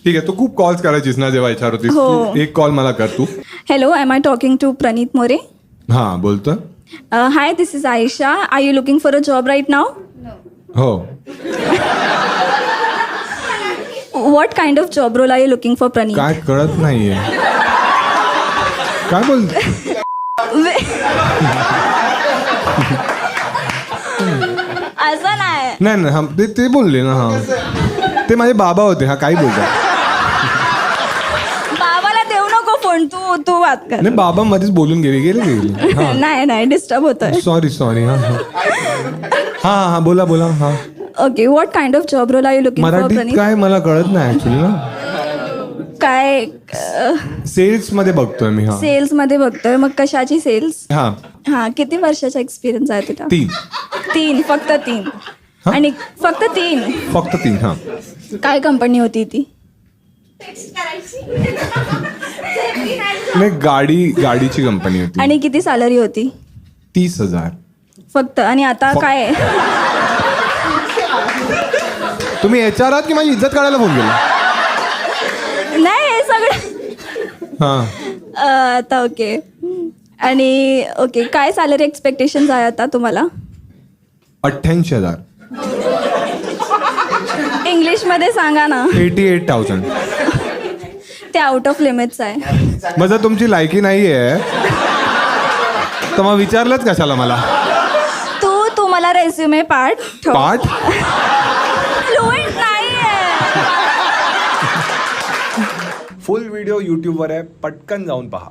ठीक आहे, तू खूप कॉल्स करायचीस ना जेव्हा विचार होतीस. हो. तू एक कॉल मला कर तू. Hello, am I talking to Pranit More? हा बोलतो. Hi, this is Aisha. Are you looking for a job right now? हो. What kind of job role are you looking for, Pranit? काय कळत नाहीये. काय बोल. असं नाही. नाही नाही, हा ते बोलले ना. हा ते माझे बाबा होते. हा काही बोलतात. बाबाला देऊ नको फोन, तू बात कर. नाही, बाबा मध्येच बोलून गेले. हा नाही डिस्टर्ब होतोय. सॉरी. हा हा बोला हा. Okay, what kind of job role are you looking for, मराठीत प्रणीत? काय मला कळत नाही ऍक्च्युली ना. काय सेल्स मध्ये बघतोय मी. हा सेल्स मध्ये बघतोय. मग कशाची सेल्स? हा किती वर्षाचा एक्सपिरियन्स आहे तुला? 3. फक्त 3. हा? आणि फक्त 3. फक्त 3. हा काय कंपनी होती ती? नाही, गाडीची कंपनी होती. आणि किती सॅलरी होती? 30,000. फक्त. आणि आता काय आहे? तुम्ही HR आहात की माझी इज्जत काढायला फोन केला? नाही, हे सगळं हा आता ओके. आणि ओके, काय सॅलरी एक्सपेक्टेशन आहे आता तुम्हाला? 88,000. इंग्लिशमध्ये सांगा ना. 88,000. ते आउट ऑफ लिमिट्स आहे. मग जर तुमची लायकी नाहीये तर मग विचारलंच कशाला मला? तू मला रेझ्युमे पाठ फ्लुएंट नाहीये. फुल व्हिडिओ यूट्यूबवर आहे, पटकन जाऊन पहा.